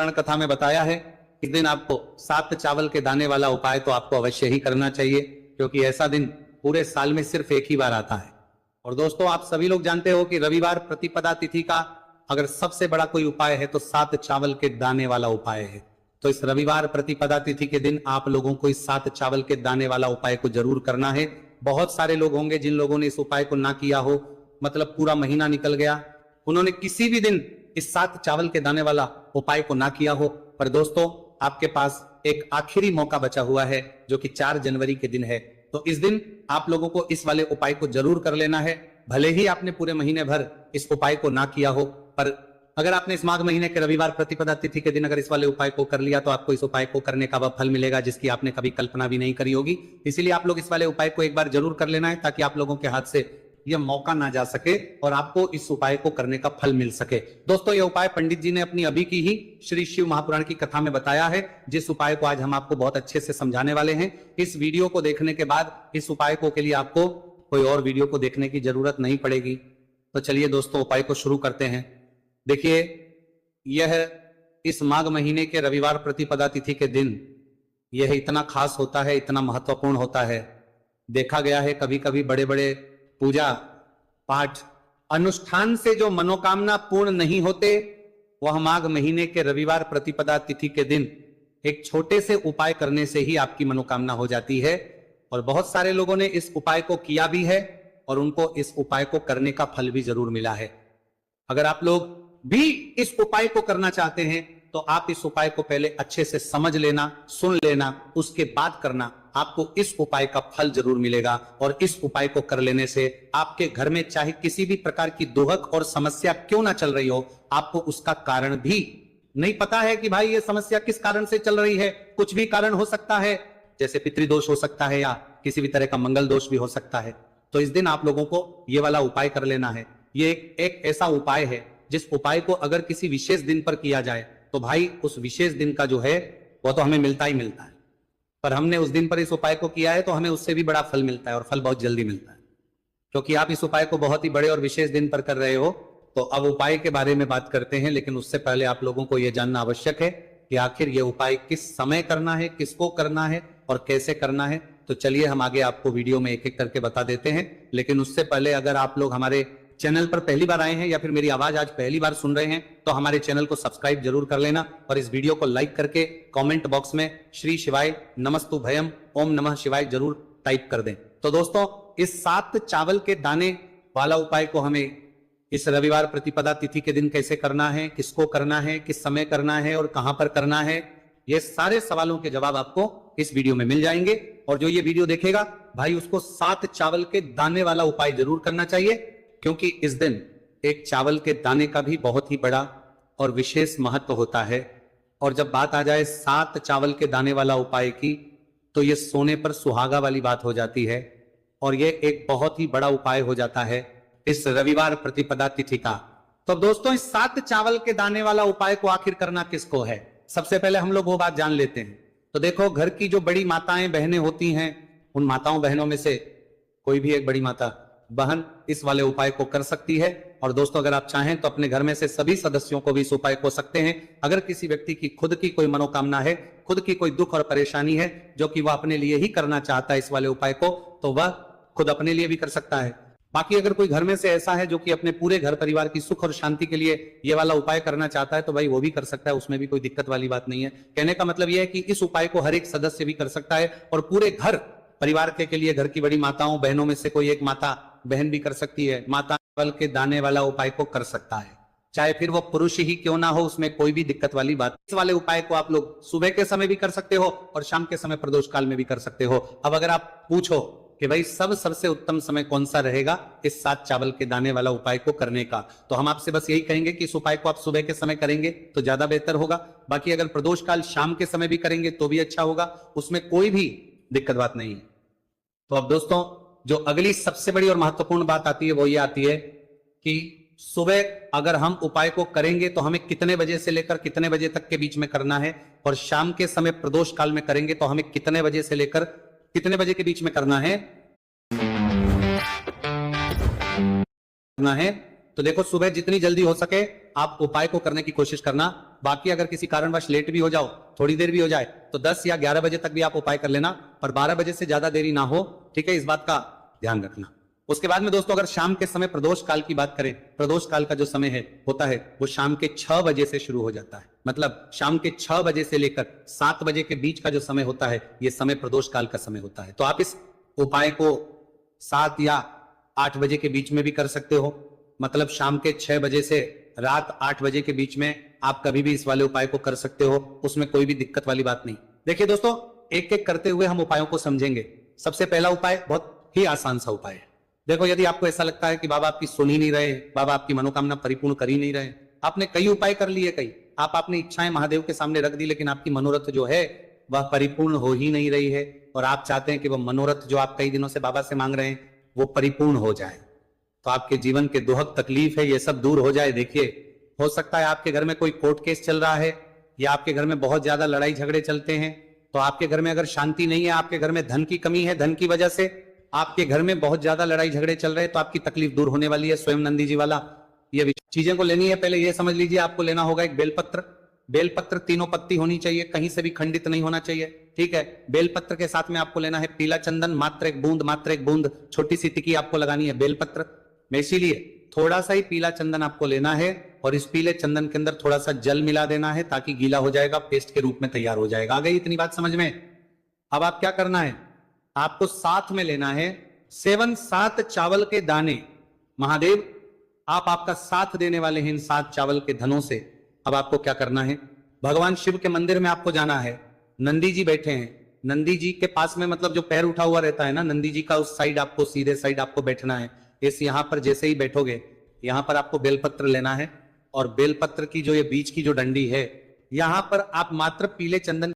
पुराण कथा में बताया है, इस दिन आपको 7 चावल के दाने वाला उपाय तो आपको अवश्य ही करना चाहिए, क्योंकि ऐसा दिन पूरे साल में सिर्फ एक ही बार आता है। और दोस्तों, आप सभी लोग जानते हो कि रविवार प्रतिपदा तिथि का अगर सबसे बड़ा कोई उपाय है तो 7 चावल के दाने वाला उपाय है। तो इस रविवार प्रतिपदा तिथि के दिन आप लोगों को इस 7 चावल के दाने वाला उपाय को जरूर करना है। बहुत सारे लोग होंगे जिन लोगों ने इस उपाय को ना किया हो, मतलब पूरा महीना निकल गया, उन्होंने किसी भी दिन इस 7 चावल के दाने वाला उपाय को ना किया हो। पर दोस्तों, आपके पास एक आखिरी मौका बचा हुआ है जो कि 4 जनवरी के दिन है। तो इस दिन आप लोगों को इस वाले उपाय को जरूर कर लेना है। भले ही आपने पूरे महीने भर इस उपाय को ना किया हो, पर अगर आपने इस माघ महीने के रविवार प्रतिपदा तिथि के दिन अगर इस वाले उपाय को कर लिया तो आपको इस उपाय को करने का वह फल मिलेगा जिसकी आपने कभी कल्पना भी नहीं करी होगी। इसीलिए आप लोग इस वाले उपाय को एक बार जरूर कर लेना है, ताकि आप लोगों के हाथ से यह मौका ना जा सके और आपको इस उपाय को करने का फल मिल सके। दोस्तों, यह उपाय पंडित जी ने अपनी अभी की ही श्री शिव महापुराण की कथा में बताया है, जिस उपाय को आज हम आपको बहुत अच्छे से समझाने वाले हैं। इस वीडियो को देखने के बाद इस उपाय को के लिए आपको कोई और वीडियो को देखने की जरूरत नहीं पड़ेगी। तो चलिए दोस्तों, उपाय को शुरू करते हैं। देखिए, यह इस माघ महीने के रविवार प्रतिपदा तिथि के दिन यह इतना खास होता है, इतना महत्वपूर्ण होता है। देखा गया है कभी कभी बड़े बड़े पूजा पाठ अनुष्ठान से जो मनोकामना पूर्ण नहीं होते, वह माघ महीने के रविवार प्रतिपदा तिथि के दिन एक छोटे से उपाय करने से ही आपकी मनोकामना हो जाती है। और बहुत सारे लोगों ने इस उपाय को किया भी है और उनको इस उपाय को करने का फल भी जरूर मिला है। अगर आप लोग भी इस उपाय को करना चाहते हैं तो आप इस उपाय को पहले अच्छे से समझ लेना, सुन लेना, उसके बाद करना। आपको इस उपाय का फल जरूर मिलेगा और इस उपाय को कर लेने से आपके घर में चाहे किसी भी प्रकार की दुहक और समस्या क्यों ना चल रही हो, आपको उसका कारण भी नहीं पता है कि भाई ये समस्या किस कारण से चल रही है। कुछ भी कारण हो सकता है, जैसे पितृदोष हो सकता है या किसी भी तरह का मंगल दोष भी हो सकता है। तो इस दिन आप लोगों को ये वाला उपाय कर लेना है। ये एक ऐसा उपाय है जिस उपाय को अगर किसी विशेष दिन पर किया जाए तो भाई उस विशेष दिन का जो है वो तो हमें मिलता ही मिलता है। पर हमने उस दिन पर इस उपाय को किया है तो हमें उससे भी बड़ा फल मिलता है और फल बहुत जल्दी मिलता है। क्योंकि आप इस उपाय को बहुत ही बड़े और विशेष दिन पर कर रहे हो, तो अब उपाय के बारे में बात करते हैं। लेकिन उससे पहले आप लोगों को यह जानना आवश्यक है कि आखिर यह उपाय किस समय करना है, किसको करना है और कैसे करना है। तो चलिए हम आगे आपको वीडियो में एक एक करके बता देते हैं। लेकिन उससे पहले अगर आप लोग हमारे चैनल पर पहली बार आए हैं या फिर मेरी आवाज आज पहली बार सुन रहे हैं तो हमारे चैनल को सब्सक्राइब जरूर कर लेना और इस वीडियो को लाइक करके कमेंट बॉक्स में श्री शिवाय नमस्तु भयम ओम नमः शिवाय जरूर टाइप कर दें। तो दोस्तों, इस 7 चावल के दाने वाला उपाय को हमें इस रविवार प्रतिपदा तिथि के दिन कैसे करना है, किसको करना है, किस समय करना है और कहां पर करना है, ये सारे सवालों के जवाब आपको इस वीडियो में मिल जाएंगे। और जो ये वीडियो देखेगा भाई, उसको 7 चावल के दाने वाला उपाय जरूर करना चाहिए, क्योंकि इस दिन एक चावल के दाने का भी बहुत ही बड़ा और विशेष महत्व होता है। और जब बात आ जाए 7 चावल के दाने वाला उपाय की, तो यह सोने पर सुहागा वाली बात हो जाती है और यह एक बहुत ही बड़ा उपाय हो जाता है इस रविवार प्रतिपदा तिथि का। तो दोस्तों, इस 7 चावल के दाने वाला उपाय को आखिर करना किसको है, सबसे पहले हम लोग वो बात जान लेते हैं। तो देखो, घर की जो बड़ी माताएं बहनें होती हैं, उन माताओं बहनों में से कोई भी एक बड़ी माता बहन इस वाले उपाय को कर सकती है। और दोस्तों, अगर आप चाहें तो अपने घर में से सभी सदस्यों को भी इस उपाय को सकते हैं। अगर किसी व्यक्ति की खुद की कोई मनोकामना है, खुद की कोई दुख और परेशानी है जो कि वह अपने लिए ही करना चाहता है इस वाले उपाय को, तो वह खुद अपने लिए भी कर सकता है। बाकी अगर कोई घर में से ऐसा है जो कि अपने पूरे घर परिवार की सुख और शांति के लिए ये वाला उपाय करना चाहता है, तो भाई वो भी कर सकता है, उसमें भी कोई दिक्कत वाली बात नहीं है। कहने का मतलब यह है कि इस उपाय को हर एक सदस्य भी कर सकता है और पूरे घर परिवार के लिए घर की बड़ी माताओं बहनों में से कोई एक माता बहन भी कर सकती है। माता चावल के दाने वाला उपाय को कर सकता है, चाहे फिर वो पुरुष ही क्यों ना हो, उसमें कोई भी दिक्कत वाली बात। इस वाले उपाय को आप लोग सुबह के समय भी कर सकते हो और शाम के समय प्रदोष काल में भी कर सकते हो। अब अगर आप पूछो कि भाई सबसे उत्तम समय कौन सा रहेगा इस 7 चावल के दाने वाला उपाय को करने का, तो हम आपसे बस यही कहेंगे कि इस उपाय को आप सुबह के समय करेंगे तो ज्यादा बेहतर होगा। बाकी अगर प्रदोष काल शाम के समय भी करेंगे तो भी अच्छा होगा, उसमें कोई भी दिक्कत बात नहीं है। तो अब दोस्तों, जो अगली सबसे बड़ी और महत्वपूर्ण बात आती है वो ये आती है कि सुबह अगर हम उपाय को करेंगे तो हमें कितने बजे से लेकर कितने बजे तक के बीच में करना है, और शाम के समय प्रदोष काल में करेंगे तो हमें कितने बजे से लेकर कितने बजे के बीच में करना है। तो देखो, सुबह जितनी जल्दी हो सके आप उपाय को करने की कोशिश करना। बाकी अगर किसी कारणवश लेट भी हो जाओ, थोड़ी देर भी हो जाए, तो 10 या 11 बजे तक भी आप उपाय कर लेना, पर 12 बजे से ज्यादा देरी ना हो, ठीक है, इस बात का ध्यान रखना। उसके बाद में दोस्तों अगर शाम के समय प्रदोष काल की बात करें, प्रदोष काल का जो समय है होता है वो शाम के 6 बजे से शुरू हो जाता है। मतलब शाम के 6 बजे से लेकर 7 बजे के बीच का जो समय होता है, ये समय प्रदोष काल का समय होता है। तो आप इस उपाय को 7 या 8 बजे के बीच में भी कर सकते हो। मतलब शाम के 6 बजे से रात 8 बजे के बीच में आप कभी भी इस वाले उपाय को कर सकते हो, उसमें कोई भी दिक्कत वाली बात नहीं। देखिए दोस्तों, एक एक करते हुए हम उपायों को समझेंगे। सबसे पहला उपाय बहुत ही आसान सा उपाय है। देखो, यदि आपको ऐसा लगता है कि बाबा आपकी सुन ही नहीं रहे, बाबा आपकी मनोकामना परिपूर्ण कर ही नहीं रहे, आपने कई उपाय कर लिए, आप अपनी इच्छाएं महादेव के सामने रख दी, लेकिन आपकी मनोरथ जो है वह परिपूर्ण हो ही नहीं रही है, और आप चाहते हैं कि वह मनोरथ जो आप कई दिनों से बाबा से मांग रहे हैं वो परिपूर्ण हो जाए, तो आपके जीवन के दुहक तकलीफ है ये सब दूर हो जाए। देखिए, हो सकता है आपके घर में कोई कोर्ट केस चल रहा है, या आपके घर में बहुत ज्यादा लड़ाई झगड़े चलते हैं, तो आपके घर में अगर शांति नहीं है, आपके घर में धन की कमी है, धन की वजह से आपके घर में बहुत ज्यादा लड़ाई झगड़े चल रहे हैं, तो आपकी तकलीफ दूर होने वाली है। स्वयं नंदी जी वाला ये चीजें को लेनी है। पहले ये समझ लीजिए, आपको लेना होगा एक बेलपत्र। बेलपत्र 3 पत्ती होनी चाहिए, कहीं से भी खंडित नहीं होना चाहिए, ठीक है। बेलपत्र के साथ में आपको लेना है पीला चंदन, मात्र एक बूंद, छोटी सी टिकी आपको लगानी है बेलपत्र में, इसीलिए थोड़ा सा ही पीला चंदन आपको लेना है, और इस पीले चंदन के अंदर थोड़ा सा जल मिला देना है, ताकि गीला हो जाएगा, पेस्ट के रूप में तैयार हो जाएगा। आ गई इतनी बात समझ में? अब आप क्या करना है, आपको साथ में लेना है 7 चावल के दाने। महादेव आप आपका साथ देने वाले हैं इन 7 चावल के धनों से। अब आपको क्या करना है, भगवान शिव के मंदिर में आपको जाना है। नंदी जी बैठे हैं, नंदी जी के पास में, मतलब जो पैर उठा हुआ रहता है ना नंदी जी का, उस साइड आपको, सीधे साइड आपको बैठना है। इस यहां पर जैसे ही बैठोगे, यहां पर आपको बेलपत्र लेना है, और बेलपत्र की जो ये बीच की जो डंडी है, यहां पर आप मात्र पीले चंदन